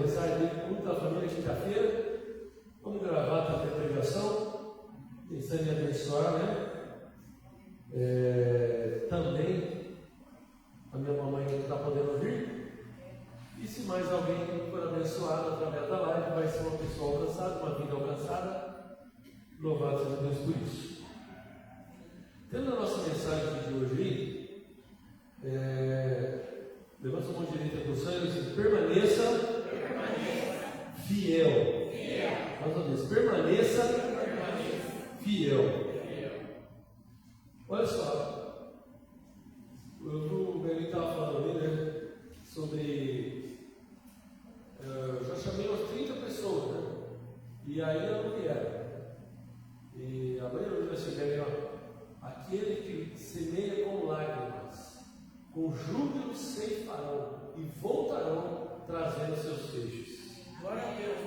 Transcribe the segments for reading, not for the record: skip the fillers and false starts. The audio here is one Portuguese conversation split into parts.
mensagem dele, culto da família, quinta-feira. Vamos gravar também a pregação, pensando em abençoar, né? Também a minha mamãe não está podendo vir. E se mais alguém for abençoado através da live, vai ser uma pessoa alcançada, uma vida alcançada. Louvado seja Deus por isso. Tendo a nossa mensagem de hoje aí, levanta a mão direita para o céu e diz: permaneça fiel. Mais uma vez, permaneça fiel. Olha só, o Belinho estava falando ali, né, sobre. Eu já chamei umas 30 pessoas, né? E ainda não vieram. E a maioria vai chegar ali, ó. Aquele que semeia com lágrimas, com júbilo ceifarão e voltarão trazendo seus feixes. Glória a Deus.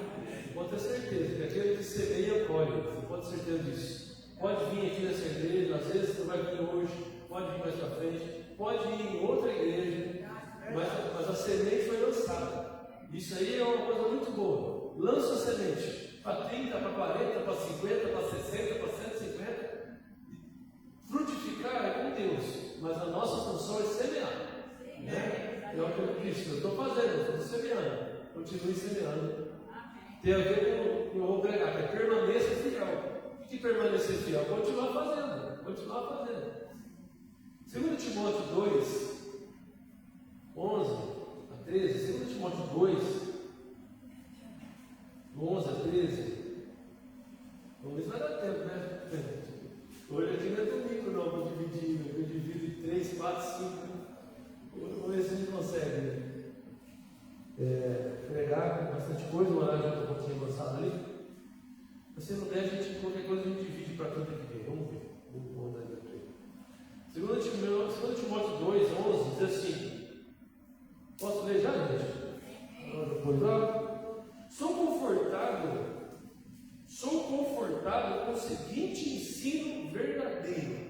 Pode ter certeza que aquele que semeia colhe. Você pode ter certeza disso. Pode vir aqui nessa igreja, às vezes você vai vir hoje, pode vir mais para frente, pode ir em outra igreja, mas a semente foi lançada. Isso aí é uma coisa muito boa. Lança a semente para 30, para 40, para 50, para 60, para 150. Frutificar é com Deus, mas a nossa função é semear. Né? É o que eu disse, eu estou fazendo, eu estou semeando. Continue semeando. Tem a ver com o que eu vou pregar, que é permaneça fiel. O que permanecer fiel? Continuar fazendo. 2 Timóteo 2, 11 a 13. 2 Timóteo 2, 11 a 13. Vamos ver se vai dar tempo, né? Hoje aqui não é domingo, não, para dividir. Eu divido em 3, 4, 5. Vamos ver se a gente consegue pregar bastante coisa. O horário já está um pouquinho avançado ali. Se não der, qualquer coisa a gente divide para quem tem que ver. Vamos ver. Vamos dar aqui. 2 Timóteo 2, 11 diz assim. Posso ler já, gente? Depois lá. Sou confortado com o seguinte ensino verdadeiro.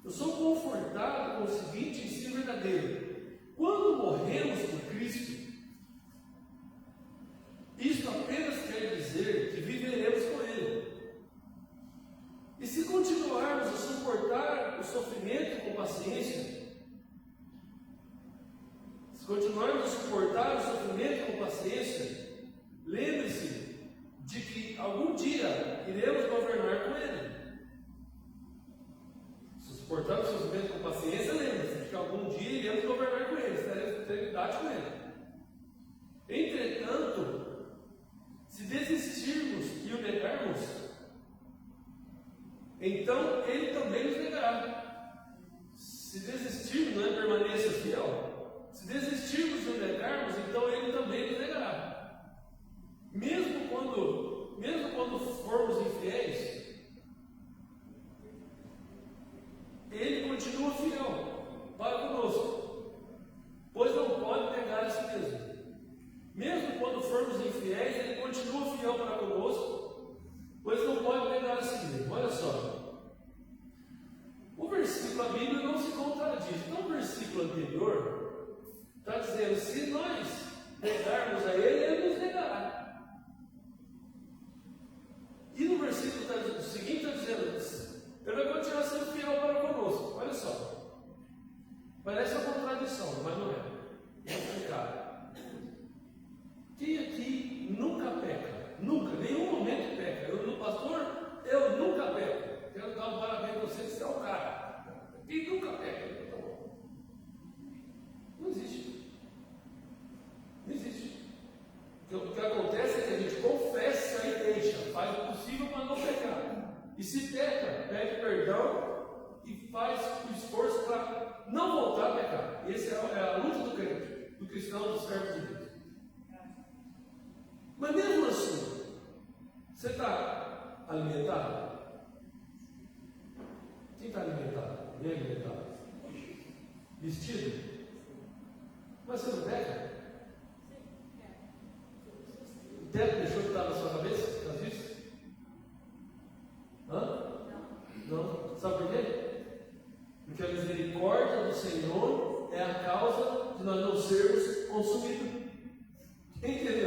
Eu sou confortado com o seguinte ensino verdadeiro. Quando morremos por Cristo, isto apenas quer dizer que viveremos com Ele. E se continuarmos a suportar o sofrimento com paciência, lembre-se de que algum dia iremos governar com Ele. Se suportar o sofrimento com paciência, lembre-se de que algum dia iremos governar com Ele, estaremos eternidade com Ele. Entretanto, se desistirmos e o negarmos, então Ele também nos negará. Se desistirmos, não é permaneça fiel. Se desistirmos e o negarmos, então Ele também nos negará. Mesmo quando formos infiéis, Ele continua fiel para conosco, pois não pode negar a si mesmo. Mesmo quando formos infiéis, Ele continua fiel para conosco, pois não pode negar a si mesmo. Olha só, o versículo, a Bíblia não se contradiz. Então o versículo anterior está dizendo: se nós negarmos a Ele, Ele nos negará. E no versículo seguinte está dizendo: Ele vai continuar sendo fiel para conosco. Olha só, parece uma contradição, mas não é. Vou explicar. Quem aqui nunca peca? Nunca, nenhum momento peca. Eu nunca peco. Quero dar um parabéns para você, que você é o cara. Quem nunca peca? Não existe. Não existe. O que acontece é que a gente confessa e deixa, faz o possível para não pecar. E se peca, pede perdão e faz o esforço para não voltar a pecar. Essa é a luta do crente, do cristão, do servo de Deus. Mas mesmo assim, você está alimentado? Quem está alimentado? Bem alimentado? Vestido? Mas você não peca? O teto deixou de estar na sua cabeça? Faz isso? Não. Sabe por quê? Porque a misericórdia do Senhor é a causa de nós não sermos consumidos. Entendeu?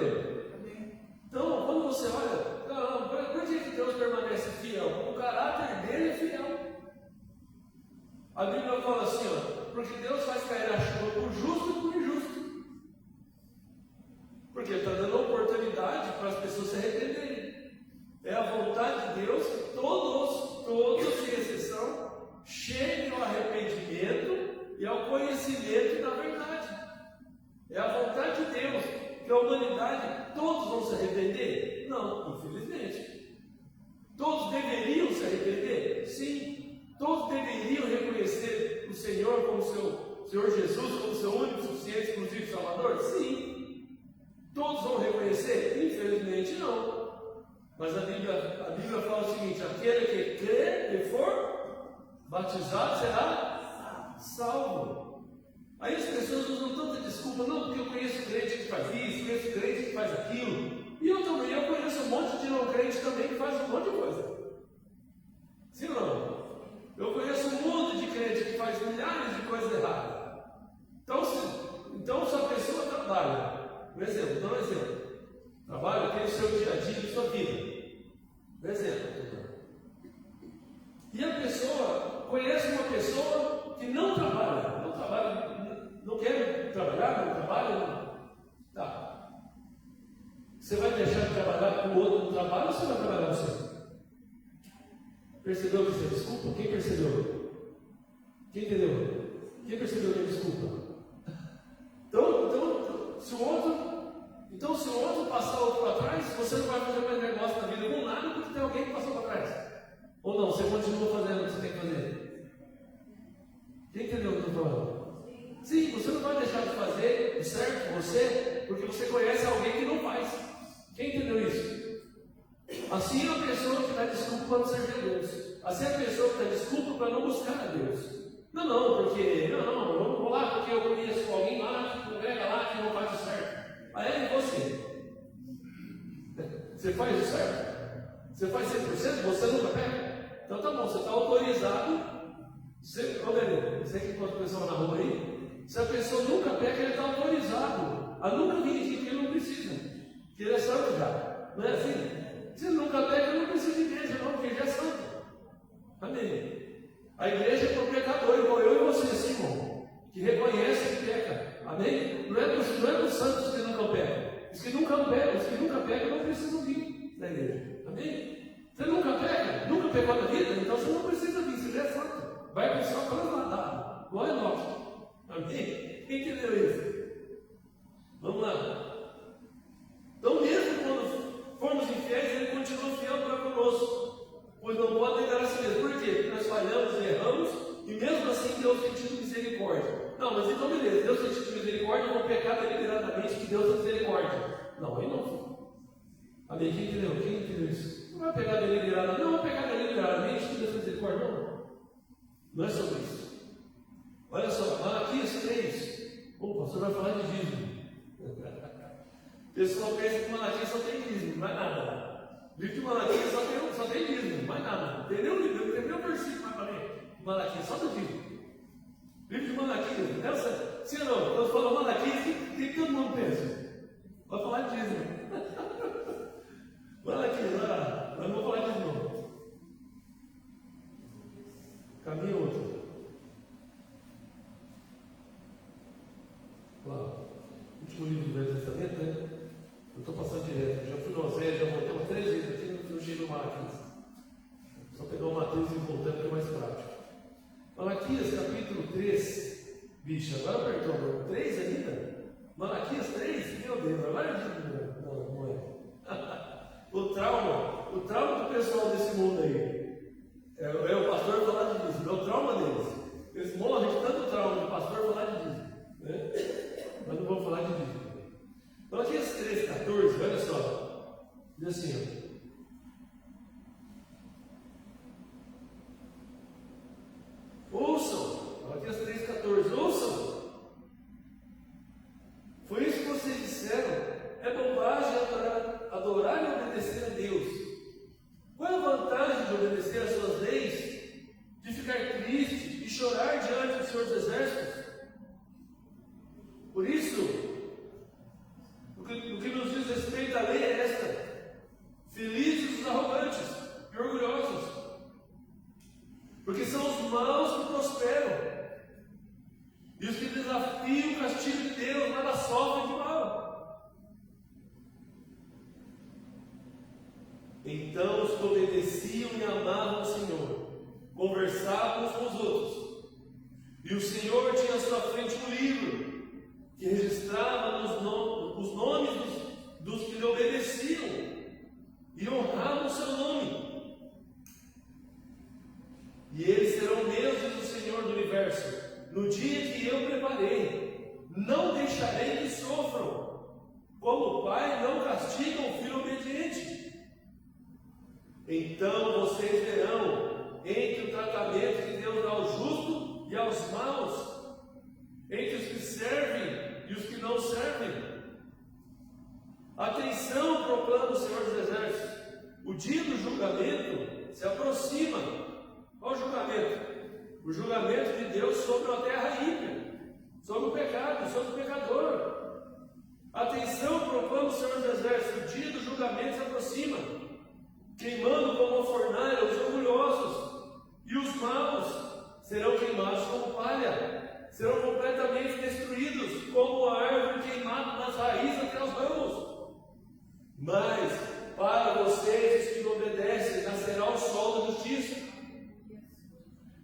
Está dando oportunidade para as pessoas se arrependerem. É a vontade de Deus que todos, sem exceção, cheguem ao arrependimento e ao conhecimento da verdade. É a vontade de Deus que a humanidade, todos vão se arrepender? Não, infelizmente. Todos deveriam se arrepender? Sim. Todos deveriam reconhecer o Senhor como Senhor Jesus, como seu único, suficiente, exclusivo Salvador? Sim. Todos vão reconhecer? Infelizmente não. Mas a Bíblia fala o seguinte: aquele que crer e for batizado será salvo. Aí as pessoas usam tanta desculpa, não, porque eu conheço crente que faz isso, conheço crente que faz aquilo, e eu conheço um monte de não crente também que faz um monte de coisa. Sim ou não? Eu conheço um monte de crente que faz milhares de coisas erradas. Então se a pessoa trabalha, um exemplo, dá um exemplo. Trabalho, tem o seu dia a dia, a sua vida. Por exemplo. E a pessoa conhece uma pessoa que não trabalha, não quer trabalhar, não trabalha, não. Tá. Você vai deixar de trabalhar com o outro no trabalho ou você vai trabalhar no seu? Percebeu que você desculpa? Quem percebeu? Quem entendeu? Quem percebeu que é desculpa? Então, se o outro passar o outro para trás, você não vai fazer mais negócio na vida com nada porque tem alguém que passou para trás. Ou não, você continua fazendo o que você tem que fazer. Quem entendeu o que eu estou falando? Sim, você não vai deixar de fazer o certo você, porque você conhece alguém que não faz. Quem entendeu isso? Assim é a pessoa que dá desculpa para não servir a Deus. Assim é a pessoa que dá desculpa para não buscar a Deus. Eu não vou lá porque eu conheço alguém lá que congrega lá que não faz o certo. Aí é você. Você faz o certo? Você faz 100%? Você nunca pega? Então tá bom, você está autorizado. Você que encontra a pessoa na rua aí, se a pessoa nunca pega, ele está autorizado a nunca vir aqui porque ele não precisa. Porque ele é santo já. Não é assim? Se ele nunca pega, ele não precisa de igreja, não, porque ele já é santo. Amém. A igreja é para o pecador, igual eu e você, sim, irmão, que reconhece que peca. Amém? Não é dos santos que nunca pecam. Os que nunca pecam não precisam vir na igreja. Amém? Você nunca pecou na vida, então você não precisa vir, você já é santo. Vai para o céu transladado, igual é nosso. Amém? Quem entendeu isso? Vamos lá. Então, mesmo quando formos infiéis, ele continua fiel para conosco, pois não pode negar a si mesmo. Por quê? Porque nós falhamos e erramos, e mesmo assim Deus tem tido misericórdia. Não, mas então beleza, Deus tem tido misericórdia, eu vou pecar deliberadamente que Deus tem misericórdia. Não, aí não. Amém? Quem entendeu? Quem entendeu isso? Não vai pegar deliberadamente, não vai pegar deliberadamente que Deus tem misericórdia, não. Não é sobre isso. Olha só, Malaquias 3. O pastor vai falar de dízimo. O pessoal pensa que Malaquias só tem dízimo, mais nada. O livro de Malaquias só tem dízimo, mais nada. Não tem nenhum versículo mais para ler. Malaquias só do dízimo. O livro de Malaquias, sim ou não? Quando fala Malaquias, o que todo mundo pensa? Vai falar de dízimo. Malaquias, vai lá. Mas não vou falar de novo. Caminho outro. Claro. Último livro do Velho Testamento, né? Eu estou passando direto. Já fui no Oséias, já voltei umas 3 vezes aqui no Giro Malaquias. Só pegar o Mateus e voltando que é mais prático. Malaquias capítulo 3. Bicho, agora apertou, meu. 3 ainda? Malaquias 3? Meu Deus, agora não é. O trauma do pessoal desse mundo aí. É o pastor falar de dízimo, é o trauma deles. Eles morrem de tanto trauma de pastor falar de dízimo. Né? Mas não vamos falar de dízimo. Malaquias 3, 14, olha só. Diz assim, ouçam, Malaquias 3, 14, ouçam. Foi isso que vocês disseram. É bobagem adorar e obedecer a Deus. Qual é a vantagem de obedecer às suas leis, de ficar triste e chorar diante dos seus exércitos? Por isso, o que nos diz respeito à lei é esta: Então os que obedeciam e amavam o Senhor conversavam uns com os outros. E o Senhor tinha à sua frente um livro que registrava os nomes dos que lhe obedeciam e honravam o seu nome. E eles serão meus, diz o Senhor do Universo, no dia que eu preparei. Não deixarei que sofram, como o pai não castiga o filho obediente. Então vocês verão entre o tratamento que Deus dá ao justo e aos maus, entre os que servem e os que não servem. Atenção, proclama o Senhor dos Exércitos, o dia do julgamento se aproxima. Qual o julgamento? O julgamento de Deus sobre a terra ímpia, sobre o pecado, sobre o pecador. Atenção, proclama o Senhor dos Exércitos, o dia do julgamento se aproxima, queimando como uma fornalha os orgulhosos, e os maus serão queimados como palha, serão completamente destruídos, como a árvore queimada nas raízes até os ramos. Mas para vocês, os que obedecem, nascerá o sol da justiça,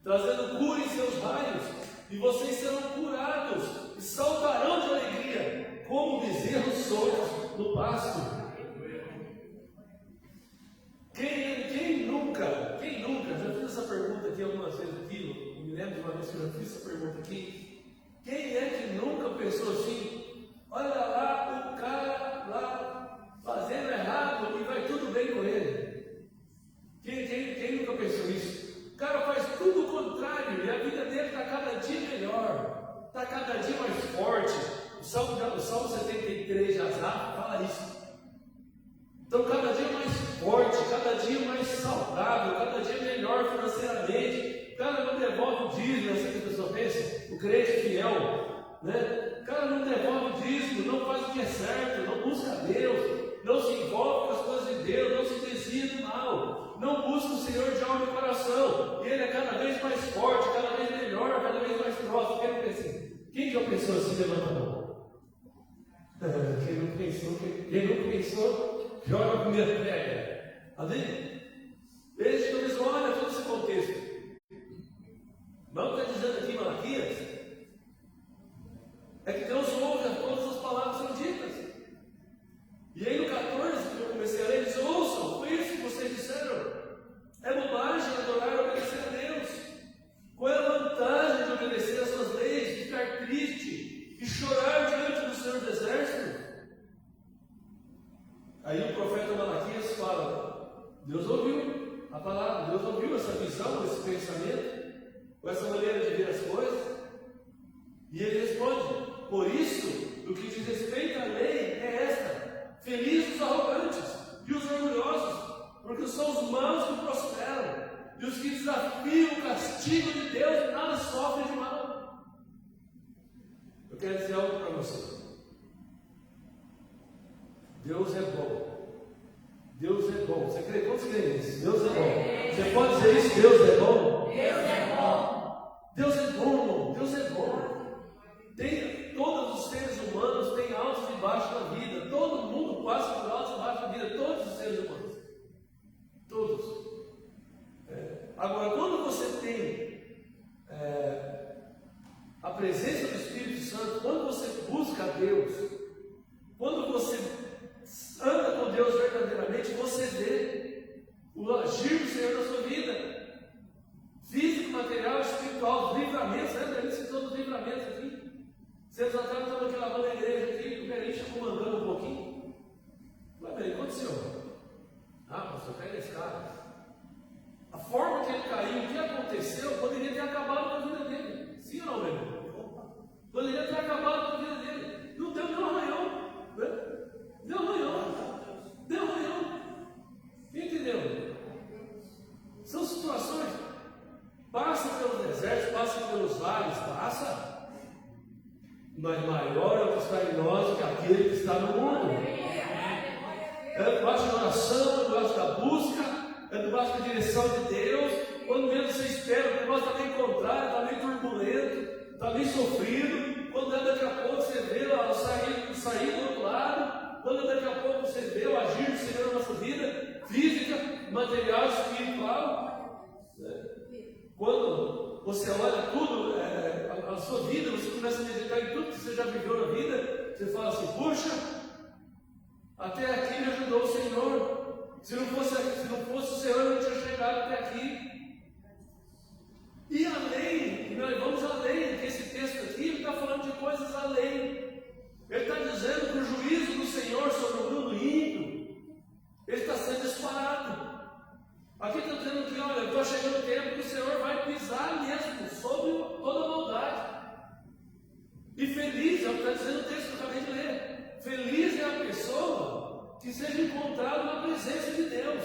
trazendo cura em seus raios, e vocês serão curados e saltarão de alegria, como bezerros soltos no pasto. Quem nunca, já fiz essa pergunta aqui algumas vezes aqui, eu me lembro de uma vez que eu já fiz essa pergunta aqui, quem é que nunca pensou assim, olha lá o cara lá fazendo errado e vai tudo bem com ele? Quem nunca pensou isso? O cara faz tudo o contrário e a vida dele está cada dia melhor, está cada dia mais forte. O Salmo 73 de Asaf fala isso. Então, cada dia mais forte, cada dia mais saudável, cada dia melhor financeiramente. O cara não devolve o dízimo, assim que a pessoa pensa, o crente fiel, né? O cara não devolve o dízimo, não faz o que é certo, não busca Deus, não se envolve com as coisas de Deus, não se desvia do mal, não busca o Senhor de alma e coração, e ele é cada vez mais forte, cada vez melhor, cada vez mais próximo. Quem já pensou assim? Levanta a mão. Quem não pensou, joga a primeira pedra. Amém? Eles talvez olha todo esse contexto. Vamos estar dizendo aqui em Malaquias, é que Deus ouve todas as palavras que são ditas. E aí no 14, que eu comecei a ler, eles ouçam, foi isso que vocês disseram. É bobagem adorar e obedecer a Deus. Qual é a vantagem de obedecer as suas leis, de ficar triste e chorar diante do Senhor do Exército? Aí o profeta Malaquias fala, Deus ouviu a palavra, Deus ouviu essa visão, esse pensamento, com essa maneira de ver as coisas, e ele responde, por isso, no que diz respeito à lei, é esta, felizes os arrogantes e os orgulhosos, porque são os maus que prosperam, e os que desafiam o castigo de Deus, nada sofrem de mal. Eu quero dizer algo para você. Deus é bom. Deus é bom. Você crê? Quantos creem nisso? Deus é bom. Você pode dizer isso? Deus é bom? Deus é bom. Deus é bom, irmão. Deus é bom. Todos os seres humanos têm altos e baixos na vida. Todo mundo passa por altos e baixos na vida. Todos os seres humanos. Todos. Agora, quando você tem a presença do Espírito Santo, quando você busca a Deus, quando você anda com Deus verdadeiramente, você vê o agir do Senhor na sua vida, físico, material, espiritual, livramentos. Lembra? Ele citou os livramentos aqui. Vocês atrás estavam aqui lavando a igreja aqui, o Berício comandando um pouquinho. Mas bem, o que aconteceu? Pastor, caiu na escada. A forma que ele caiu, o que aconteceu, poderia ter acabado com a vida dele. Sim ou não, meu irmão? Poderia ter acabado com a vida dele. Não deu nenhum arranhão. Deu arranhão. Entendeu? São situações. Passa pelos desertos, passa pelos vales, passa. Mas maior é o que está em nós do que aquele que está no mundo. É debaixo da oração, é debaixo da busca, é debaixo da direção de Deus. Quando menos você espera, o negócio está meio contrário, está meio turbulento, está meio sofrido. Quando daqui a pouco você vê sair do outro lado, quando daqui a pouco você vê o agir do Senhor na nossa vida, física, material, espiritual. Né? Quando você olha tudo, a sua vida, você começa a meditar em tudo que você já viveu na vida, você fala assim, puxa, até aqui me ajudou o Senhor. Se não fosse o Senhor, eu não tinha chegado até aqui. E além, nós vamos além, que esse texto aqui, ele está falando de coisas além. Ele está dizendo que o juízo do Senhor sobre o mundo ímpio, ele está sendo disparado. Aqui está dizendo que, olha, está chegando o tempo que o Senhor vai pisar mesmo sobre toda a maldade. E feliz, é o que está dizendo o texto que eu acabei de ler. Feliz é a pessoa que seja encontrada na presença de Deus.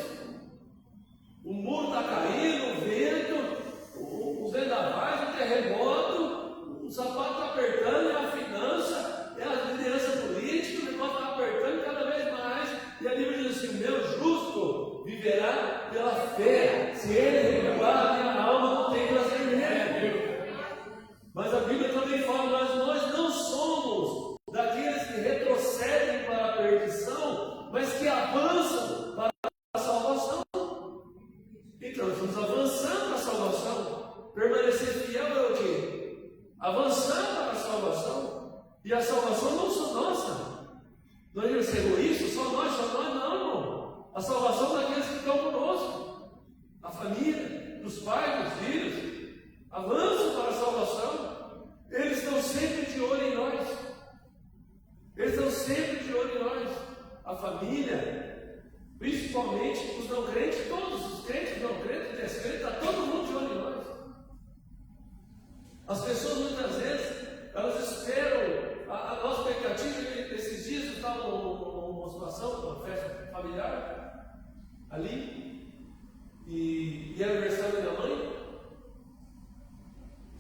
O muro está caindo, o vento, os vendavais, o terremoto, o sapato está apertando, é a finança, é a liderança política, o negócio está apertando cada vez mais. E a Bíblia diz assim: meu justo viverá pela fé. Se ele recuar, a minha alma não tem prazer nele. Mas a Bíblia também fala, nós não somos daqueles que retrocedem para a perdição, mas que avançam para a salvação. Então, estamos avançando para a salvação. Permanecer fiel é o quê? Avançar para a salvação. E a salvação não só nossa. Nós devemos ser egoístas, só nós não, irmão. A salvação daqueles que estão conosco. A família, dos pais, dos filhos. Avançam para a salvação. Eles estão sempre de olho em nós. Eles estão sempre de olho em nós. A família, principalmente os não crentes, todos os crentes, não crentes, descrentes, está todo mundo de olho em nós. As pessoas muitas vezes, elas esperam, a nossa expectativa, esses dias eu estava numa situação, numa festa familiar, ali, e era aniversário da minha mãe,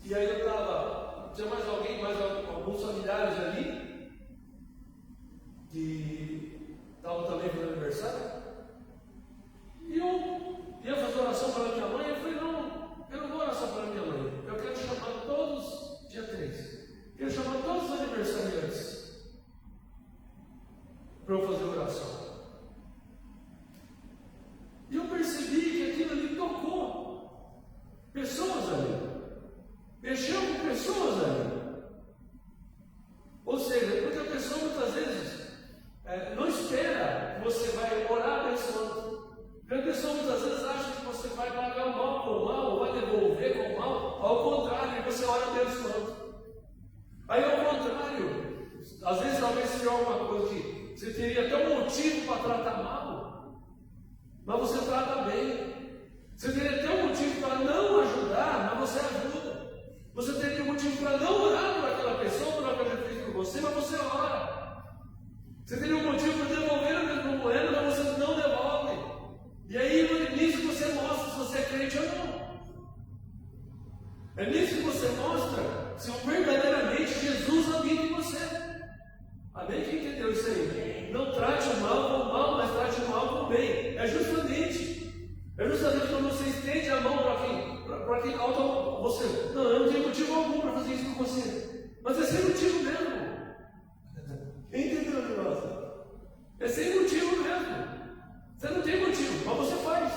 e aí eu estava, tinha mais alguém, alguns familiares ali, que estavam também fazendo aniversário, e eu ia fazer oração para a minha mãe. Eu falei, não, eu não vou orar só para a minha mãe, eu quero chamar todos, dia 3, quero chamar todos os aniversariantes para eu fazer oração. E eu percebi que aquilo ali tocou pessoas ali, mexeu com pessoas ali. Ou seja, porque a pessoa muitas vezes não espera que você vai orar abençoando. Porque a pessoa muitas vezes acha que você vai pagar o mal com o mal, ou vai devolver com o mal. Ao contrário, você ora abençoando. Aí ao contrário, às vezes talvez seja alguma coisa que você teria até um motivo para tratar mal, mas você trata bem. Você teria até um motivo para não ajudar, mas você ajuda. Você teria um motivo para não orar por aquela pessoa, por aquela que fez por você, mas você ora. Você teria um motivo para devolver a mesma moeda, mas você não devolve. E aí, nisso você mostra se você é crente ou não. É nisso que você mostra se verdadeiramente Jesus habita em você. Amém? Quem entendeu isso aí? Não trate o mal com o mal, mas trate o mal com o bem. É justamente quando você estende a mão para quem alto você. Não, eu não tenho motivo algum para fazer isso com você. Mas é sem motivo mesmo. Entendeu o negócio? É sem motivo mesmo. Você não tem motivo, mas você faz.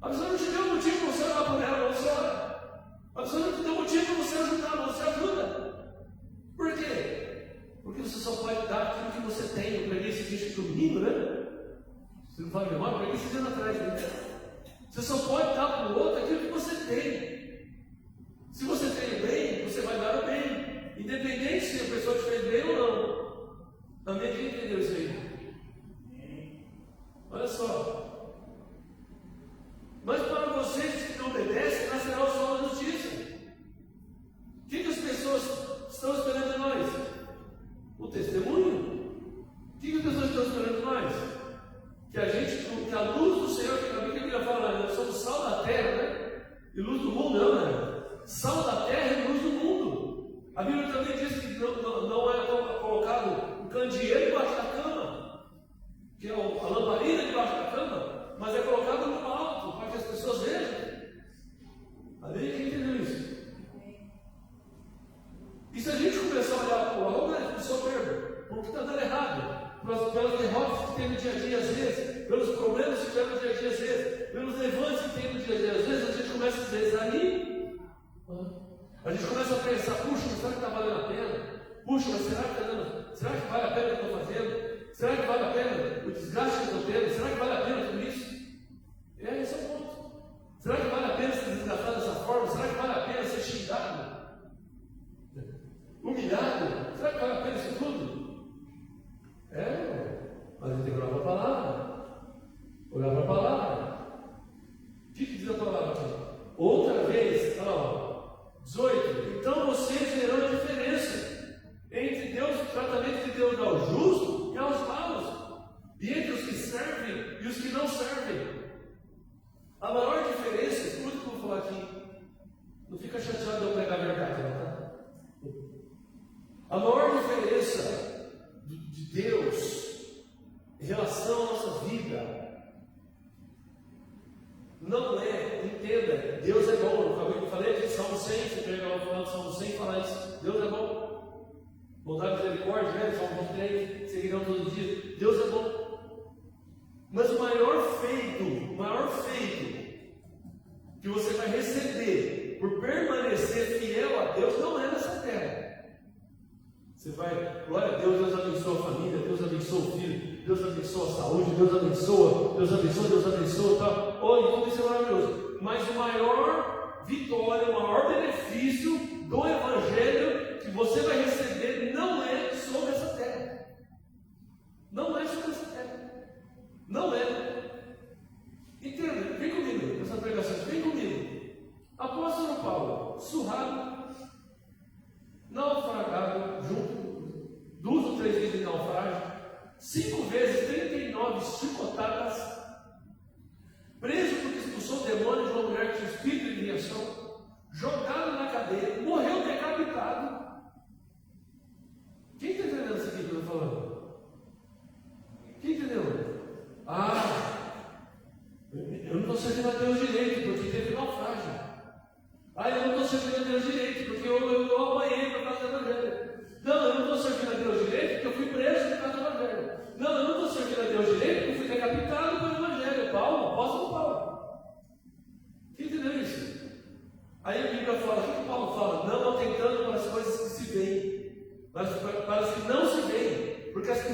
A pessoa não te deu motivo para você orar por ela, você ora. A pessoa não te deu motivo para você ajudar, você ajuda. Por quê? Porque você só pode dar aquilo que você tem. Eu preguei esse vídeo domingo, né? Você não fala memória? Eu preguei esse dia atrás, né? Você só pode dar para o outro aquilo que você tem. Se você tem o bem, você vai dar o bem. Independente se a pessoa te fez bem ou não. Amém? Quem entendeu isso aí? Olha só. Mas para vocês que não obedecem, nascerá o sol da justiça. O que as pessoas estão esperando de nós? O testemunho. O que as pessoas estão esperando de nós? Que a luz do Senhor, que a Bíblia fala, nós somos sal da terra, né? E luz do mundo, não, né? Sal da terra e luz do mundo. A Bíblia também diz que não é colocado um candeeiro debaixo da cama, que é a lamparina debaixo da cama, mas é colocado no alto, para que as pessoas vejam. Amém? Quem entendeu isso? E se a gente começar a olhar para o arrogante, para o soberbo, para o que está dando errado, pelas derrotas que tem no dia a dia, às vezes, pelos problemas que tiveram no dia a dia, às vezes, pelos levantes que tem no dia a dia, às vezes a gente começa a desanimar. A gente começa a pensar, puxa, será que está valendo a pena? Puxa, mas será que está dando? Será que vale a pena o que eu estou fazendo? Será que vale a pena o desgaste que eu estou tendo? Será que vale a pena tudo isso? Esse é o ponto. Será que vale a pena ser desgastado dessa forma? Será que vale a pena ser xingado? Humilhado? Será que vale a pena isso tudo? Mas a gente tem que olhar para a palavra. Olhar para a palavra. O que diz a palavra aqui? Outra vez, 18. Então vocês verão a diferença entre Deus, o tratamento que Deus dá ao justo e aos maus, e entre os que servem e os que não servem. A maior diferença, escuta o que eu vou falar aqui, não fica chateado de eu pregar a verdade, não, tá? A maior diferença de Deus em relação à nossa vida não é, entenda, Deus é bom. Eu falei aqui, Salmo 100, você pega lá no final do Salmo 100 e fala isso, Deus é bom, bondade e misericórdia, né? Salmo 23, seguirão todos os dias, Deus é bom. Mas o maior feito que você vai receber por permanecer fiel a Deus não é nessa terra. Você vai, glória a Deus, Deus abençoa a família, Deus abençoa o filho, Deus abençoa a saúde, Deus abençoa, tal. Olha, tudo isso é maravilhoso. Mas o maior vitória, o maior benefício do Evangelho que você vai receber não é sobre essa terra. Não é sobre essa terra. Não é. Entenda, vem comigo nessa pregação, vem comigo. Apóstolo Paulo, surrado, naufragado, junto, 2 ou 3 vezes de naufrágio, 5 vezes, 39 chicotadas, preso porque expulsou o demônio de uma mulher que tinha espírito de reação, jogado na cadeia, morreu decapitado. Quem está entendendo isso aqui que eu estou falando? Quem entendeu? Eu não estou servindo a Deus direito porque teve naufrágio. Eu não estou servindo a Deus direito porque eu apanhei por causa do Evangelho. Não, eu não estou servindo a Deus direito porque eu fui preso por causa do Evangelho. Não, eu não estou servindo a Deus direito porque eu fui decapitado pelo Evangelho. Apóstolo Paulo. Quem entendeu isso? Aí a Bíblia fala, o que Paulo fala? Não atentando para as coisas que se veem, mas para as que não se veem. Porque as que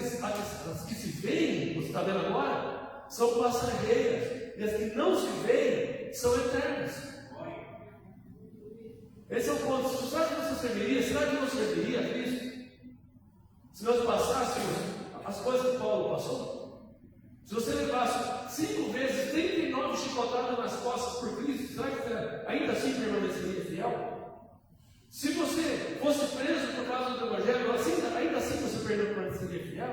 se veem, você está vendo agora, são passageiras. E as que não se veem, são eternas. Esse é o ponto. Será que você serviria? Será que não serviria a Cristo? Se nós passássemos as coisas que Paulo passou? Se você levasse 5 vezes 39 chicotadas nas costas por Cristo, será que você ainda assim permaneceria fiel? Se você fosse preso por causa do Evangelho, ainda assim você permaneceria fiel?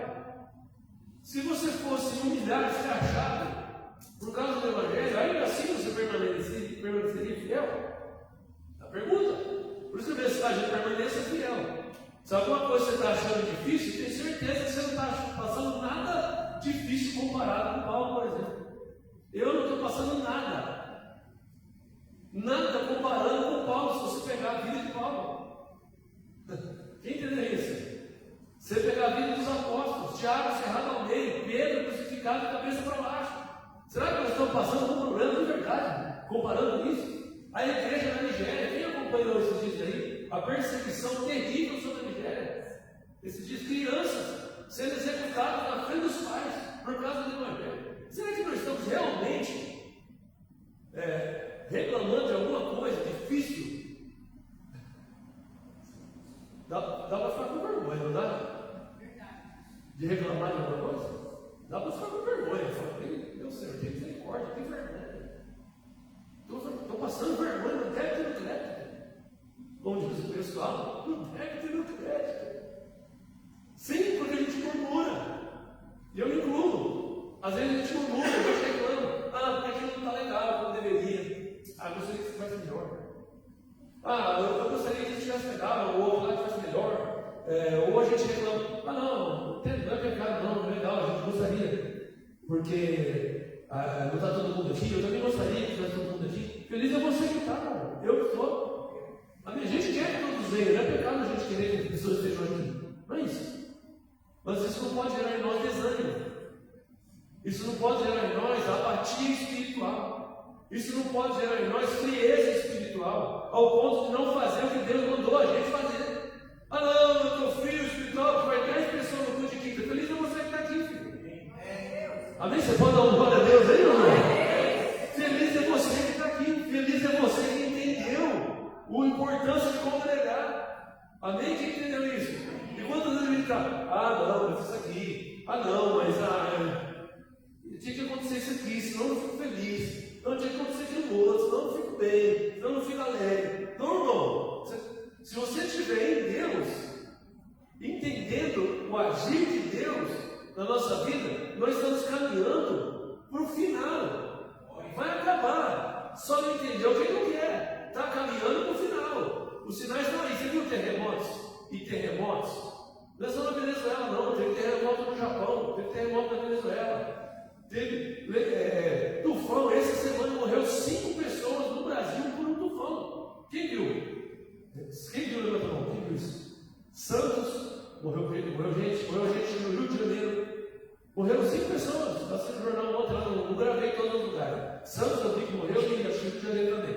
Se você fosse humilhado, escrachado por causa do Evangelho, ainda assim você permaneceria fiel? Pergunta. Por isso que a mensagem permaneça fiel. Se alguma coisa você está achando difícil, tenho certeza que você não está passando nada difícil comparado com Paulo, por exemplo. Eu não estou passando nada. Nada comparando com Paulo, se você pegar a vida de Paulo. Quem entendeu isso? Você pegar a vida dos apóstolos, Tiago cerrado ao meio, Pedro crucificado de cabeça para baixo. Será que nós estamos passando por um problema de verdade, comparando isso? A igreja na Nigéria, quem acompanhou esses dias aí? A perseguição terrível sobre a Nigéria. Esses dias, crianças sendo executadas na frente dos pais por causa do Evangelho. Será que nós estamos realmente reclamando de alguma coisa difícil? Dá para ficar com vergonha, não dá? De reclamar de alguma coisa? Dá para ficar com vergonha. Meu Senhor, tem misericórdia, tem vergonha. Estou passando vergonha, não deve ter no crédito. Como diz o pessoal, não deve ter no crédito. Sim, porque a gente murmura. E eu me incluo. Às vezes a gente murmura, a gente reclama. Porque aquilo não está legal como deveria. Eu gostaria que isso fosse melhor. Eu gostaria que isso estivesse legal, ou outro lá que fosse melhor. Ou a gente reclama. Não é pecado, não é legal, a gente gostaria. Porque não está todo mundo aqui, eu também gostaria que estivesse todo mundo aqui. Feliz é você que está, eu que estou. A gente quer que todos venham, não é pecado a gente querer que as pessoas estejam aqui. Não é isso. Mas isso não pode gerar em nós desânimo. Isso não pode gerar em nós apatia espiritual. Isso não pode gerar em nós frieza espiritual, ao ponto de não fazer o que Deus mandou a gente fazer. Ah não, eu estou frio espiritual, vai 10 pessoas no culto de quinta. Feliz é você que está aqui, filho. Amém? Você pode dar um glória a Deus aí, ou não? Feliz é você que está aqui. Feliz é você que entendeu a importância de congregar. Amém? Quem entendeu isso? E quantas vezes a gente está? Ah não, mas isso aqui. Ah não, mas tinha que acontecer isso aqui, senão eu não fico feliz. Não tinha que acontecer aquilo outro, senão eu não fico bem, senão eu não fico alegre. Não, irmão. Se você estiver em Deus, entendendo o agir de Deus na nossa vida, nós estamos caminhando para o final. Vai acabar. Só não entendeu quem não quer. Está caminhando para o final. Os sinais estão aí. Você viu terremotos e terremotos? Não é só na Venezuela, não. Teve terremoto no Japão, teve terremoto na Venezuela. Teve tufão. Essa semana morreu 5 pessoas no Brasil por um tufão. Quem viu? Quem viu, levanta a mão? Quem viu isso? Santos, morreu gente no Rio de Janeiro. Morreram 5 pessoas. Passei no jornal ontem, lá no gravei em todos os lugares. Santos eu vi que morreu e acho que Rio de Janeiro também.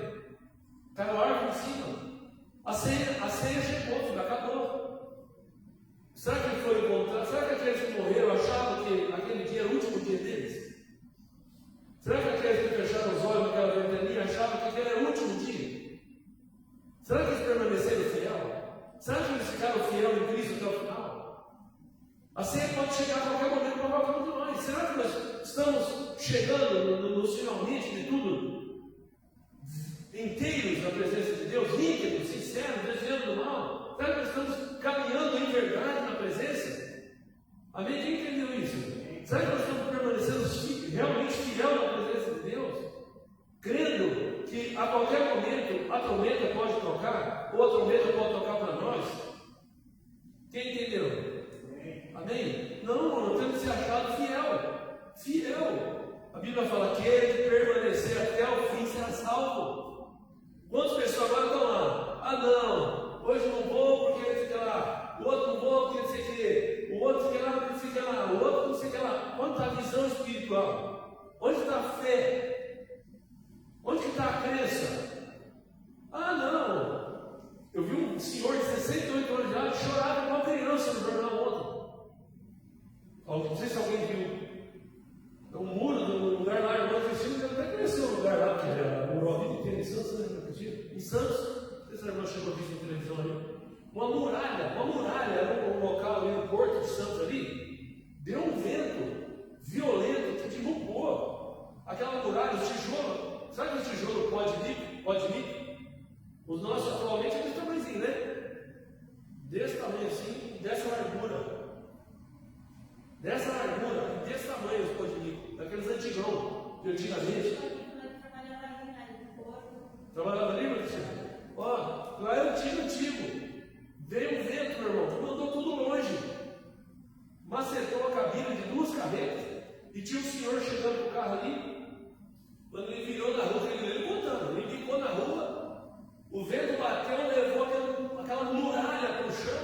Caiu árvore em cima. A ceia chegou, filho, acabou. Será que ele foi encontrar? Será que aqueles que morreram achavam que aquele dia era o último dia deles? Será que aqueles que fecharam os olhos naquela ventania achavam que aquele era o último dia? Será que eles permaneceram fiel? Será que eles ficaram fiel em Cristo até o final? A ceia pode chegar a qualquer momento para qualquer um de nós. Será que nós estamos chegando nos finalmente de tudo, inteiros na presença de Deus, líquidos, sinceros, desviando do mal? Será que nós estamos caminhando em verdade na presença? Amém? Quem entendeu isso? Será que nós estamos permanecendo realmente fiel na presença de Deus? Crendo que a qualquer momento a trombeta pode tocar, ou a trombeta pode tocar para nós? Quem entendeu? Amém? Não, nós temos que ser achado fiel. Fiel. A Bíblia fala: aquele que permanecer até o fim será salvo. Quantas pessoas agora estão lá? Ah não, hoje não vou porque ele fica lá. O outro não vou porque ele sei o quê. O outro fica lá porque ele fica lá. O outro não sei o que lá. Onde está a visão espiritual? Onde está a fé? Onde que está a crença? Ah não, eu vi um senhor de 68 anos de idade chorava igual criança no jornal ontem. Não sei se alguém viu. É um muro no lugar lá, irmão Cristina, até conheceu o lugar lá, que morou a vida inteira em Santos, né? Em Santos, não sei se a irmã chegou a ver na televisão ali. Uma muralha, era um local ali no Porto de Santos ali, deu um vento violento que derrubou aquela muralha, os tijolos. Sabe que o tijolo pode vir? Os nossos atualmente é desse tamanhozinho, né? Desse tamanho assim, dessa largura. Dessa largura, desse tamanho os podinico, daqueles antigão, de antigamente. Trabalhava ali, Marcelo? Ó, lá era antigo. Veio um vento, meu irmão, mandou tudo longe. Macetou a cabine de 2 carretas e tinha um senhor chegando com o carro ali. Quando ele virou na rua, ele contando, ele ficou na rua, o vento bateu, levou aquela muralha para o chão,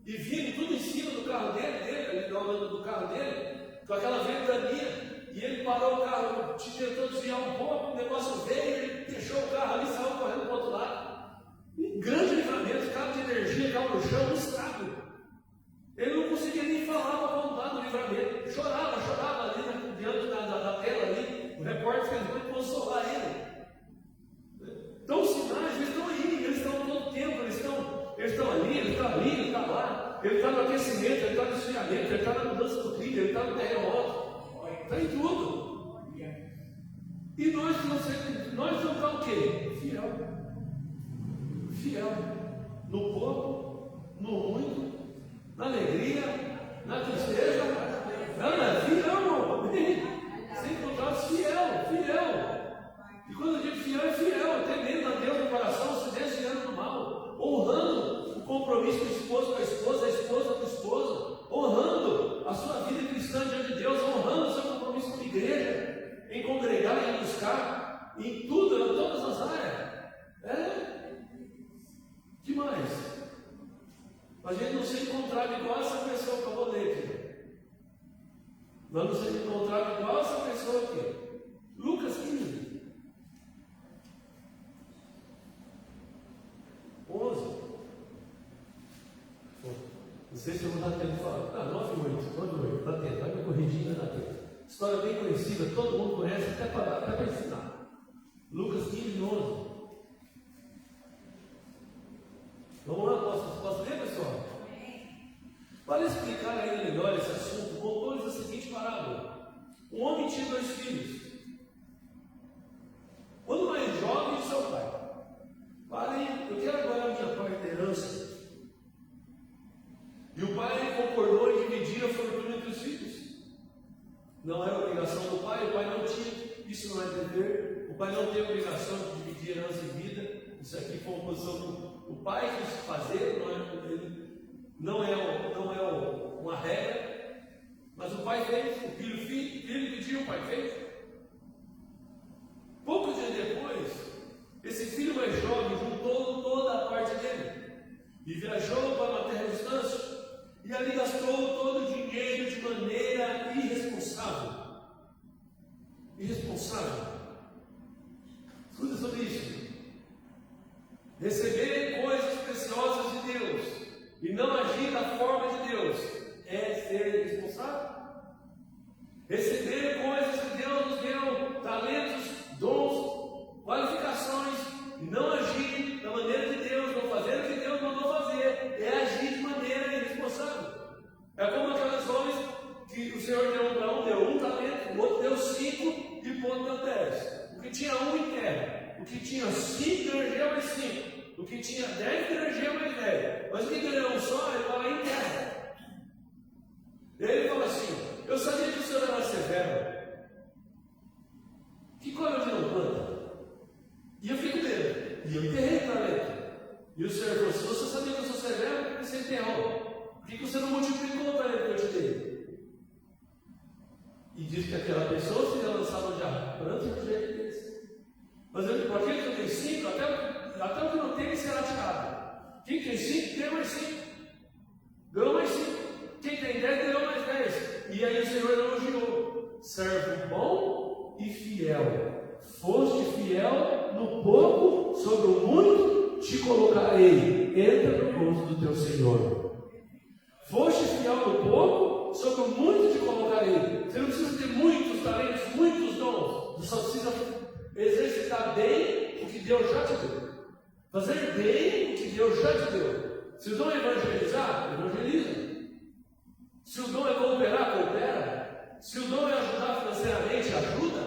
e vindo tudo em cima do carro dele, do carro dele, com aquela ventania, e ele parou o carro, tentou desviar um pouco, o negócio veio, ele deixou o carro ali e saiu correndo para o outro lado. Um grande livramento, cabo de energia, cabo no chão, um estrago. Ele não conseguia nem falar para contar do livramento, chorava ali diante da tela ali. O repórter fez muito consolar ele. Então os sinais, eles estão aí, eles estão todo o tempo, eles estão ali, ele está ali, ele está lá, ele está no aquecimento, ele está no esfriamento, ele está na mudança do clima, ele está no terremoto, está em tudo. E nós vamos estar o quê? Fiel. No pouco, no muito, na alegria, na tristeza. Não é fiel, sem contratos, fiel. E quando eu digo fiel, é fiel, temendo a Deus no coração, se desviando do mal, honrando o compromisso do esposo com a esposa com o esposo, honrando a sua vida cristã diante de Deus, honrando o seu compromisso com a igreja, em congregar, em buscar, em tudo, em todas as áreas. Que mais? A gente não se encontrar igual essa pessoa que eu vou ler aqui. Vamos encontrar igual essa pessoa aqui. Lucas 15. 11. Não sei se eu vou dar tempo de falar. 9:8. Dá tempo. Vai me corrigindo, dá tempo. História bem conhecida, todo mundo conhece, até para ensinar. Lucas 15, 11. Vamos lá, posso ler, pessoal? Para explicar ainda melhor esse assunto, contou-lhes a seguinte parábola. Um homem tinha 2 filhos. Quando mais jovem, disse ao pai: pai, eu quero agora a minha parte da herança. E o pai concordou em dividir a fortuna entre os filhos. Não era obrigação do pai, o pai não tinha, isso não é dever. O pai não tem obrigação de dividir herança e vida. Isso aqui foi uma posição que o pai quis fazer, não é uma regra, mas o pai fez, o filho pediu, o pai fez. Poucos dias depois, esse filho mais jovem juntou toda a parte dele e viajou para uma terra distante e ali gastou todo o dinheiro de maneira irresponsável. Escuta sobre isso. Receber coisas preciosas de Deus e não agir da forma de Deus é ser irresponsável. Receber coisas que Deus nos deu, talentos, dons, qualificações, e não agir da maneira de Deus, não fazer o que Deus mandou fazer, é agir de maneira irresponsável. É como aquelas homens que o Senhor deu para um, deu 1 talento, o outro deu 5 e o outro deu 10. O que tinha 1 em terra, o que tinha 5 granjeia mais 5. O que tinha 10 granjeia mais 10. Mas o que ganhou um só, ele fala em terra. Ele fala assim: eu sabia que o Senhor era severo. Que colhe onde não planta? E eu fico dele. E eu enterrei o talento. E o Senhor falou: se você sabia que eu sou severo, por que você enterrou? Por que você não multiplicou o talento que eu te dei? E diz que aquela pessoa seria lançada onde a planta e o jeito deles. Mas eu digo: aquele que eu tenho 5, até o que não tem será tirado. Quem tem 5, tem mais 5. Ganhou mais 5. Quem tem 10, ganhou mais 10. E aí o Senhor elogiou: servo bom e fiel. Foste fiel no pouco, sobre o muito te colocarei. Entra no gozo do teu Senhor. Foste fiel no pouco, sobre o muito te colocarei. Você não precisa ter muitos talentos, muitos dons. Você só precisa exercitar bem o que Deus já te deu. Fazer bem o que Deus já te deu. Se o dom é evangelizar, evangeliza. Se o dom é cooperar, coopera. Se o dom é ajudar financeiramente, ajuda.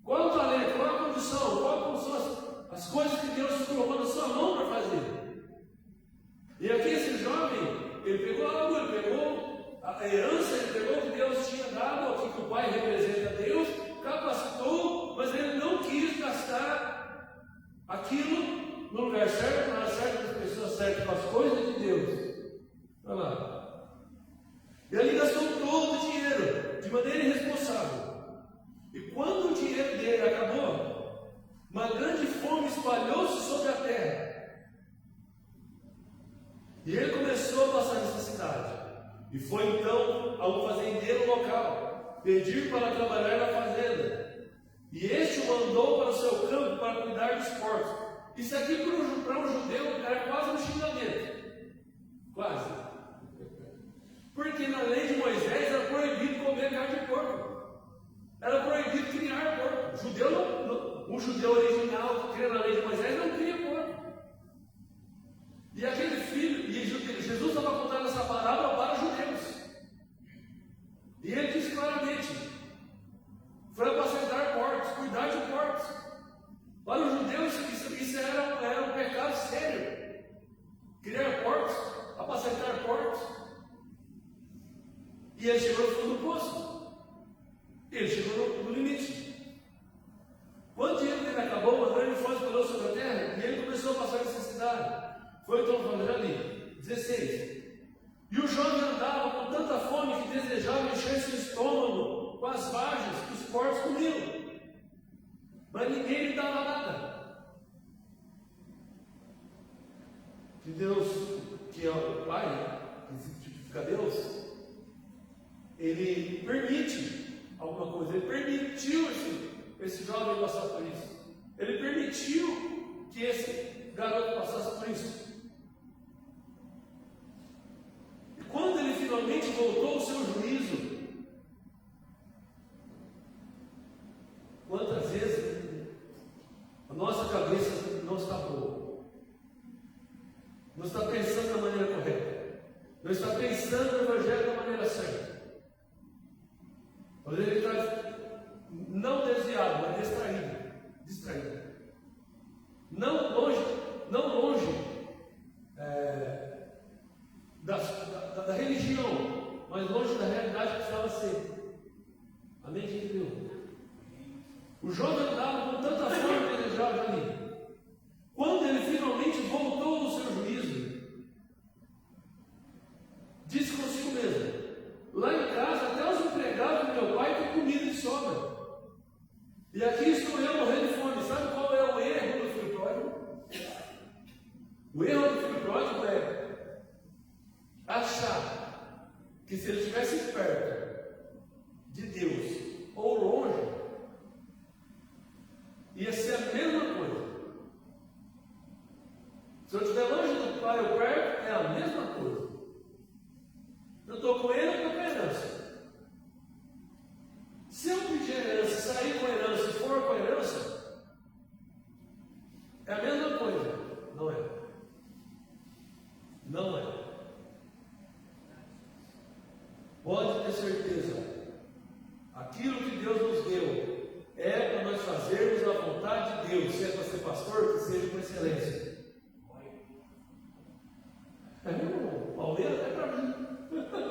Qual é o talento? Qual é a condição? Quais são as coisas que Deus colocou na sua mão para fazer? E aqui esse jovem, ele pegou algo, ele pegou a herança, ele pegou o que Deus tinha dado, aqui que o pai representa Deus, capacitou, mas ele não quis gastar aquilo no lugar certo, na hora certa, das pessoas certas, com as coisas de Deus. Olha lá. E ali gastou todo o dinheiro, de maneira irresponsável. E quando o dinheiro dele acabou, uma grande fome espalhou-se sobre a terra. E ele começou a passar necessidade. E foi então a um fazendeiro local pedir para trabalhar na fazenda. E este o mandou para o seu campo para cuidar dos porcos. Isso aqui para um judeu era quase um xingamento. Quase. Porque na lei de Moisés era proibido comer carne de porco. Era proibido criar porco. Um judeu original que cria na lei de Moisés não cria porco. E aquele filho, e Jesus estava contando essa parábola para judeus. E ele disse claramente: foi apacentar porcos, cuidar de porcos. Para os judeus isso era um pecado sério. Criar porcos, apacentar porcos. E ele chegou no fundo do poço. Ele chegou no limite. Quando o dinheiro dele acabou, uma grande fome espalhou sobre a terra e ele começou a passar necessidade. Foi então falando ali, 16. E o jovem andava com tanta fome que desejava encher seu estômago com as vagens que os porcos comiam. Mas ninguém lhe dava nada. Que Deus, que é o Pai, que significa Deus, ele permite alguma coisa, ele permitiu esse jovem passar por isso, ele permitiu que esse garoto passasse por isso. E quando ele finalmente voltou ao seu juízo, quantas vezes a nossa cabeça não está boa, não está pensando da maneira correta, não está pensando no Evangelho da maneira certa. Às vezes ele está não desviado, mas distraído. Não longe da religião, mas longe da realidade que precisava ser. Amém? Quem entendeu? O jovem andava com tanta fome que desejava ali. Quando ele finalmente voltou ao seu juízo, disse consigo mesmo: lá em casa até os empregados do meu pai têm comida de sobra. E aqui estou eu morrendo de fome. Sabe qual é o erro do filho pródigo? O erro do filho pródigo é achar que se ele estivesse perto de Deus ou longe, ia ser a mesma coisa. Se eu estiver longe do pai ou perto, é a mesma coisa. Eu estou com ele, eu estou com a herança. Se eu pedir herança, sair com a herança e for com a herança, é a mesma coisa. Não é. Não é. Pode ter certeza. Aquilo que Deus nos deu é para nós fazermos a vontade de Deus. Se é para ser pastor, que seja com excelência. É mesmo? Pauleiro até para mim.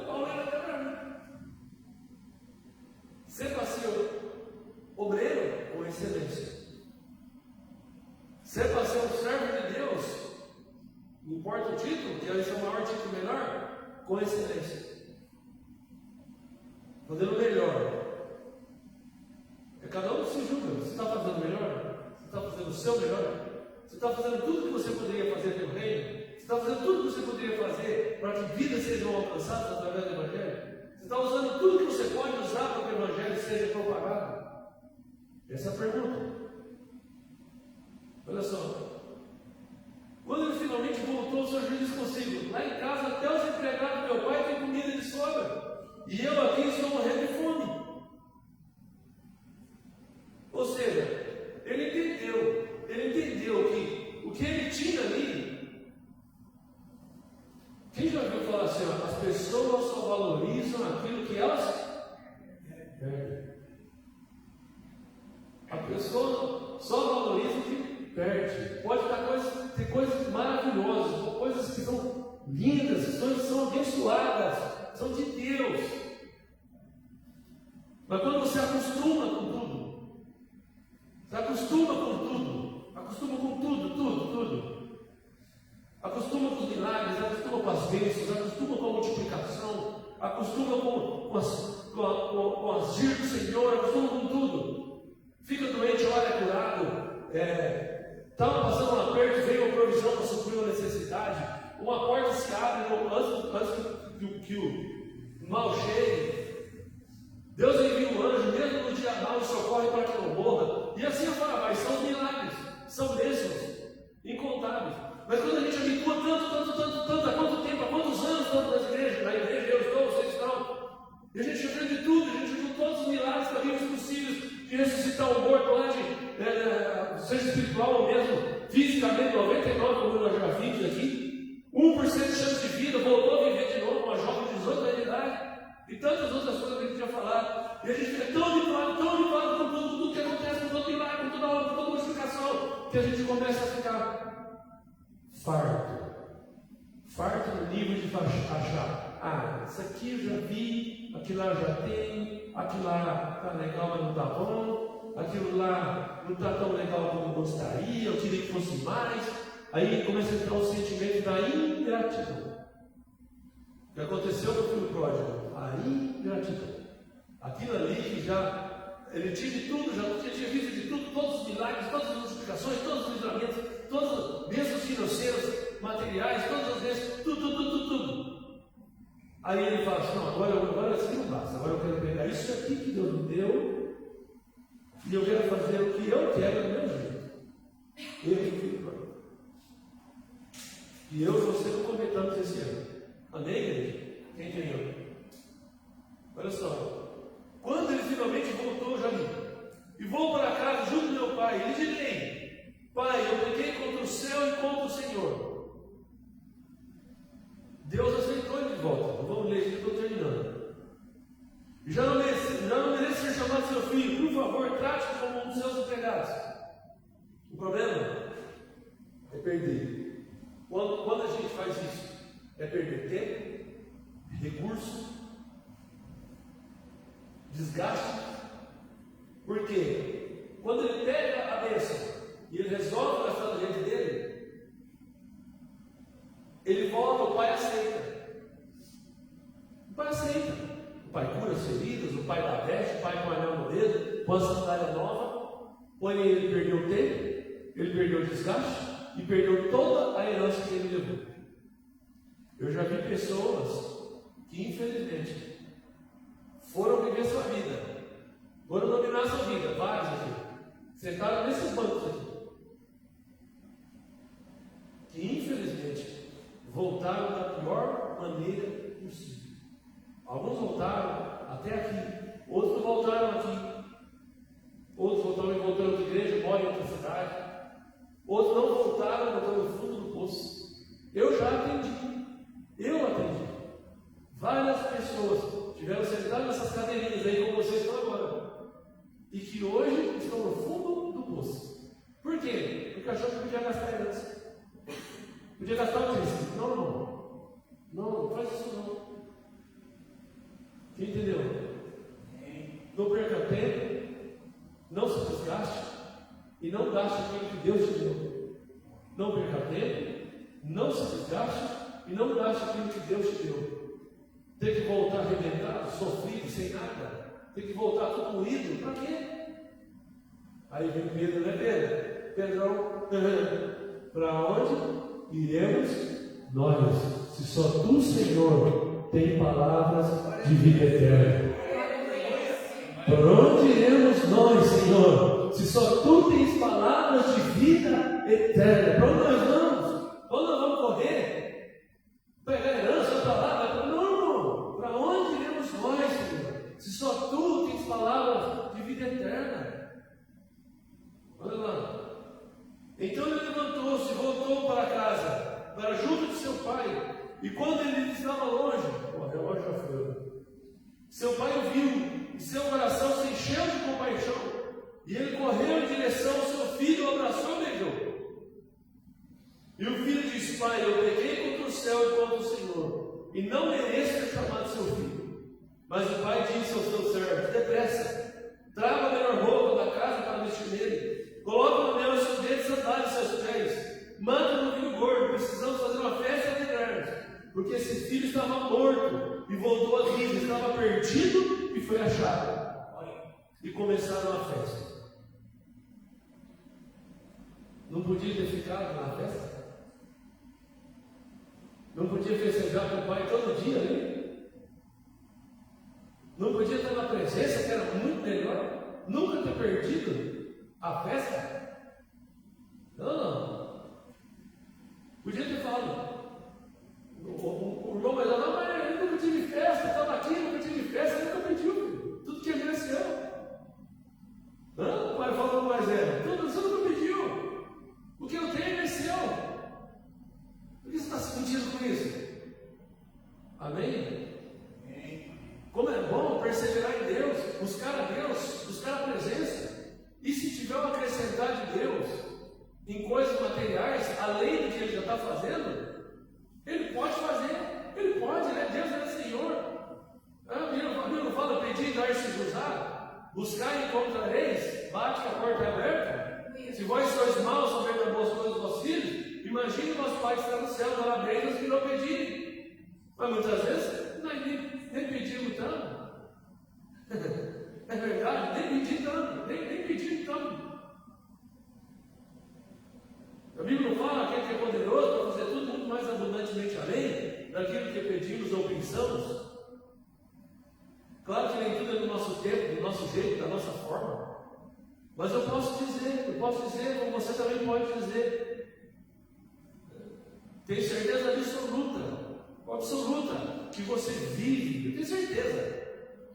Pauleiro até para mim. Ser para ser obreiro com excelência. Ser para ser um servo de Deus, não importa o título, que esse é o maior título menor, com excelência. Fazendo melhor. É cada um que se julga. Você está fazendo melhor? Você está fazendo o seu melhor? Você está fazendo tudo que você poderia fazer pelo reino? Você está fazendo tudo que você poderia fazer para que vidas sejam alcançadas através do Evangelho? Você está usando tudo que você pode usar para que o Evangelho seja propagado? Essa é a pergunta. Olha só. Quando ele finalmente voltou, o seu juiz consigo: lá em casa até os empregados do meu pai têm comida de sobra, e eu aqui estou morrendo de fome. Ou seja, ele entendeu que o que ele tinha ali. Quem já ouviu falar assim, ó, as pessoas só valorizam aquilo que elas perdem. A pessoa só valoriza o que perde. Pode ter coisas maravilhosas, coisas que são lindas, que são abençoadas, são de Deus. Mas quando você acostuma com tudo, você acostuma com tudo, acostuma com os milagres, acostuma com as bênçãos, acostuma com a multiplicação, acostuma com as giras do Senhor, acostuma com tudo. Fica doente, olha, é curado. Estava passando um aperto, veio uma provisão para suprir uma necessidade. Uma porta se abre antes que o mal chegue. Deus envia um anjo, mesmo no dia mau, e socorre para que não morra. E assim eu falo, mas são milagres, são bênçãos incontáveis. Mas quando a gente habitua tanto, há quanto tempo, há quantos anos estamos na igreja eu estou, vocês estão, e a gente já fez de tudo, a gente viu todos os milagres que havíamos possíveis de ressuscitar um morto lá, seja espiritual ou mesmo fisicamente, 99, como nós já vimos aqui, 1% de chance de vida, voltou a viver de novo, uma jovem de 18 anos de idade. E tantas outras coisas que a gente já falado. E a gente fica tão habituado com tudo que acontece, com todo milagre, com toda obra, com toda multiplicação, que a gente começa a ficar farto no nível de achar, isso aqui eu já vi, aquilo lá eu já tenho, aquilo lá está legal, mas não está bom, aquilo lá não está tão legal como eu gostaria, eu queria que fosse mais. Aí começa a entrar um sentimento da ingratidão. O que aconteceu com o filho pródigo? A ingratidão. Aquilo ali que ele tinha de tudo, já tinha visto de tudo, todos os milagres, todas as multiplicações, todos os livramentos, todas as bênçãos financeiras, materiais, todas as bênçãos, tudo. Aí ele fala assim, não, agora assim não basta, agora eu quero pegar isso aqui que Deus me deu e eu quero fazer o que eu quero do meu jeito. E eu e você não cometamos esse erro. Amém, igreja? Quem entendeu? Olha só, quando ele finalmente voltou, já vi, e vou para casa junto do meu pai, e lhe direi: Pai, eu pequei contra o céu e contra o Senhor. Deus aceitou ele de volta. Vamos ler, estou terminando. Já não merece ser chamado seu filho. Por favor, trate-o como um dos seus empregados. O problema é perder. Quando a gente faz isso, é perder tempo, recurso, desgaste. Por quê? Quando ele pega a bênção e ele resolve gastar do jeito dele, ele volta, o pai aceita. O pai aceita. O pai cura as feridas, o pai dá veste, o pai põe anel no dedo, põe sandália nova. Porém, ele perdeu o tempo, ele perdeu o desgaste e perdeu toda a herança que ele levou. Eu já vi pessoas que, infelizmente, foram viver sua vida, foram dominar sua vida, vários aqui, sentaram nesses bancos aqui, que, infelizmente, voltaram da pior maneira possível. Alguns voltaram até aqui, outros não voltaram aqui, outros voltaram de igreja, moram em outra cidade, outros não voltaram, voltaram no fundo do poço. Eu já atendi, várias pessoas tiveram sentado nessas cadeirinhas aí como vocês estão agora, e que hoje estão no fundo do poço. Por quê? Porque achou que podia gastar herança. Podia gastar o príncipe. Não faz isso não. Quem entendeu? Não perca tempo, não se desgaste e não gaste aquilo que Deus te deu. Não perca tempo, não se desgaste e não gaste aquilo que Deus te deu. Tem que voltar arrebentado, sofrido, sem nada. Tem que voltar todo moído. Para quê? Aí vem Pedro, né, Pedro? Pedrão, para onde iremos nós, se só tu, Senhor, tem palavras de vida eterna? Por onde iremos nós, Senhor, se só tu tens palavras de vida eterna? Para onde nós vamos? Onde nós vamos correr? Pegar herança, palavra? Não! Para onde iremos nós, Senhor, se só tu tens palavras de vida eterna? Olha lá. Então ele levantou-se e voltou para casa, para junto de seu pai. E quando ele estava longe, o relógio já foi. Seu pai o viu, e seu coração se encheu de compaixão. E ele correu em direção ao seu filho, o abraçou e beijou. E o filho disse: Pai, eu pequei contra o céu e contra o Senhor, e não mereço ser chamado seu filho. Mas o pai disse aos seus servos: Depressa, traga a melhor roupa da casa para vestir nele. Coloca no anel em seus dedos, sandálias em seus pés. Manda no vinho gordo, precisamos fazer uma festa e alegrarmos. Porque esse filho estava morto e voltou a vida, estava perdido e foi achado. E começaram a festa. Não podia ter ficado na festa? Não podia festejar com o pai todo dia ali? Não podia estar na presença, que era muito melhor? Nunca ter perdido a festa? Não. Podia ter falado. O irmão mais não, mas eu nunca tive festa, estava aqui, nunca tive festa, ele nunca pediu, filho. Tudo que ele mereceu. O pai falou mais tudo você nunca pediu. O que eu tenho é seu. Por que você está se sentindo com isso? Amém? Como é bom perseverar em Deus, buscar a Deus, buscar a presença. E se tiver um acrescentar de Deus em coisas materiais, além do que ele já está fazendo, ele pode fazer. Ele pode, né? Deus é Senhor. A Bíblia não fala: pedir e dar-se usar, buscar e encontrareis, bate que a porta é aberta. Se vós sois maus, sabendo as boas coisas dos vossos filhos, imagine o nosso Pai que está no céu, dará bênçãos que não pedirem. Mas muitas vezes, nós nem pedimos tanto. É verdade, nem pedir tanto, nem pedir tanto. A Bíblia não fala aquele que é poderoso para fazer tudo muito mais abundantemente além daquilo que pedimos pedimos ou pensamos. Claro que nem tudo é do nosso tempo, do nosso jeito, da nossa forma. Mas eu posso dizer, como você também pode dizer. Tenho certeza absoluta, que você vive, eu tenho certeza.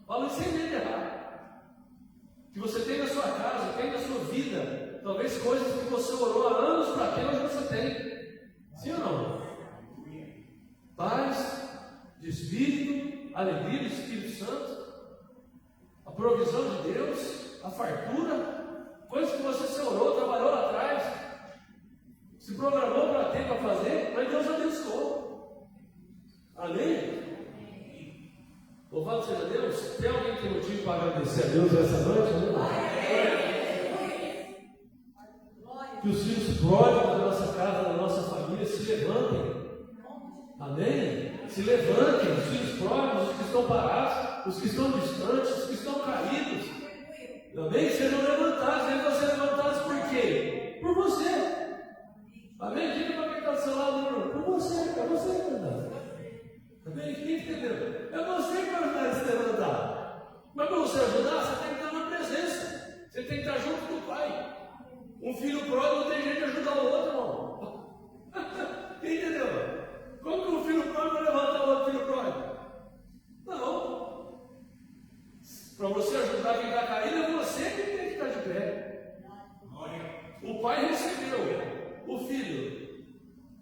Falo sem medo de errar. Que você tem na sua casa, tem na sua vida, talvez coisas que você orou há anos para ter, hoje você tem. Sim ou não? Paz de espírito, alegria do Espírito Santo, a provisão de Deus, a fartura, coisas que você se orou, trabalhou lá atrás, se programou para ter, para fazer, mas Deus abençoou. Amém? Louvado seja Deus. Tem alguém que tem motivo para agradecer a Deus essa noite? Que os filhos pródigos da nossa casa, da nossa família se levantem. Amém? Se levantem, os filhos pródigos, os que estão parados, os que estão distantes, os que estão caídos. Amém? Sejam levantados. E você levantados por quê? Por você. Amém? Diga para quem está do seu lado, por você, é você que vai andar. Amém? Quem entendeu? É você que vai ajudar a se levantar. Mas para você ajudar, você tem que estar na presença. Você tem que estar junto com o Pai. Um filho pródigo não tem jeito de ajudar o outro, irmão. Quem entendeu? Como que um filho pródigo vai levantar o outro filho pródigo? Não. Para você ajudar quem está caído, é você que tem que estar de pé. O pai recebeu o filho.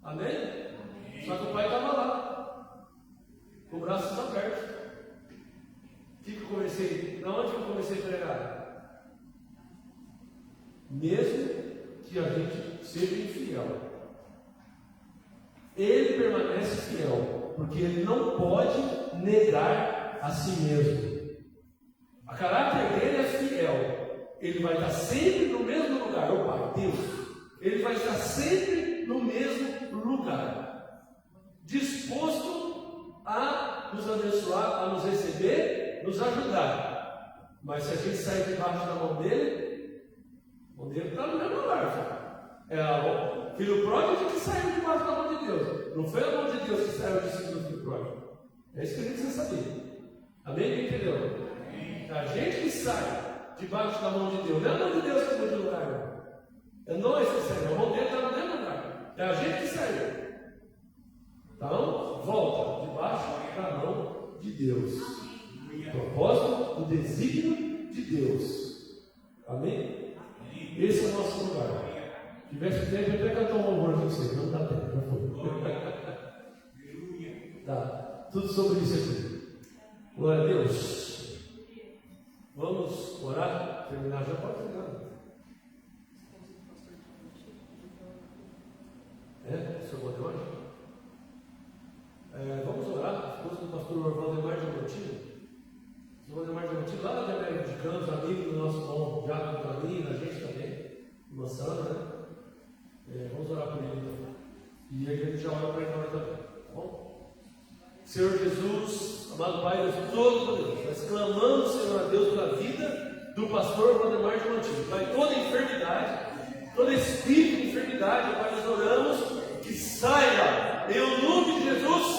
Amém? Só que o pai estava lá, com braços abertos. O que eu comecei? Da onde eu comecei a pregar? Mesmo que a gente seja infiel, ele permanece fiel, porque ele não pode negar a si mesmo. A caráter dele é fiel. Ele vai estar sempre no mesmo lugar, o Pai, Deus. Ele vai estar sempre no mesmo lugar, disposto a nos abençoar, a nos receber, nos ajudar. Mas se a gente sair debaixo da mão dele, o dele está no mesmo lugar. O filho pródigo que saiu debaixo da mão de Deus. Não foi a mão de Deus que saiu de cima do filho pródigo. É isso que a gente precisa saber. Amém? Quem entendeu? É a gente que sai debaixo da mão de Deus. Não é a mão de Deus que muda de lugar, não. É nós que saímos. A mão dele está no mesmo lugar. É a gente que saiu. Então, volta debaixo da mão de Deus. O propósito, o desígnio de Deus. Amém? Esse é o nosso lugar. Se tivesse tempo, eu até cantar um louvor aqui, você não dá tempo, já foi. Tá, tudo sobre isso aqui. Glória a Deus. Vamos orar, terminar, já pode terminar. Seu Valdemar? Vamos orar, a esposa do pastor Valdemar de Montinho. O Valdemar de Montinho, lá na América de Campos, amigo do nosso irmão Diácono Caminho, a gente também, irmã Sandra, né? Vamos orar por ele então. E a igreja já ora para ele agora também, tá bom? Senhor Jesus, amado Pai, Deus Todo-Poderoso, nós clamamos, Senhor, a Deus pela vida do pastor Valdemar de Montinho. Pai, toda enfermidade, todo espírito de enfermidade, Pai, nós oramos que saia, em nome de Jesus,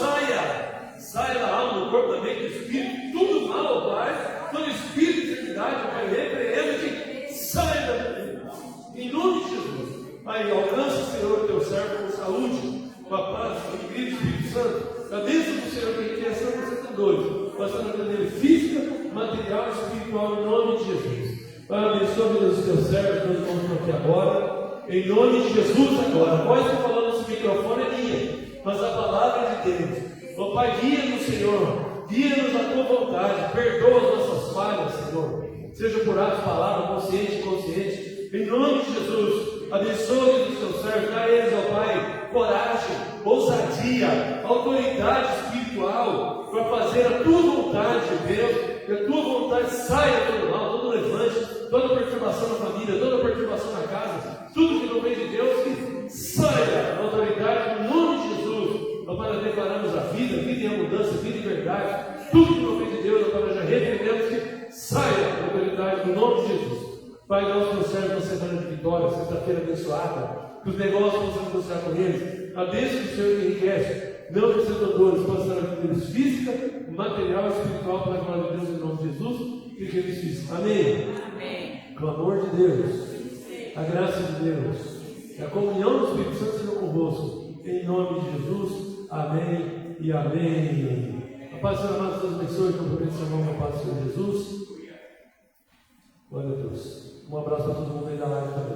saia da alma, do corpo, da mente, do espírito, tudo mal, Pai, todo espírito de enfermidade, Pai, repreenda que saia da vida, em nome de Jesus. Pai, alcança, Senhor, o teu servo com saúde, com a paz, com a alegria do Espírito Santo, a bênção do Senhor, que ele quer ser 102, passando a vida dele física, material e espiritual, em nome de Jesus. Pai, abençoa a vida dos teus servos, nós vamos aqui agora, em nome de Jesus agora. A voz que falou nesse microfone é minha, mas a palavra é de Deus. Ó Pai, guia-nos, Senhor, guia-nos à tua vontade, perdoa as nossas falhas, Senhor, seja por atos, palavra, consciente e inconsciente, em nome de Jesus. Abençoe os teus servos, dá a eles, ó Pai, coragem, ousadia, autoridade espiritual para fazer a tua vontade, Deus. Que a tua vontade saia todo mal, todo levante, toda perturbação na família, toda perturbação na casa, tudo que não vem de Deus, que saia a autoridade no nome de Jesus. Ó Pai, nós declaramos a vida em abundância, vida em verdade, tudo que não vem de Deus, ó Pai, nós já repreendemos que saia a autoridade no nome de Jesus. Pai, nós trouxemos uma semana de vitória, sexta-feira abençoada, que os negócios possam abençoar com eles, a bênção do Senhor que enriquece, não acrescentam dores, passarão a vida deles física, material e espiritual, para a glória de Deus, em nome de Jesus, e que eles fizem. Amém? Amém. Com o amor de Deus, a graça de Deus, e a comunhão do Espírito Santo seja convosco, em nome de Jesus. Amém e amém. A paz do Senhor amado, Deus abençoe, cumprimento seu nome, a paz do Senhor Jesus. Glória a Deus. Um abraço para todo mundo aí da live também.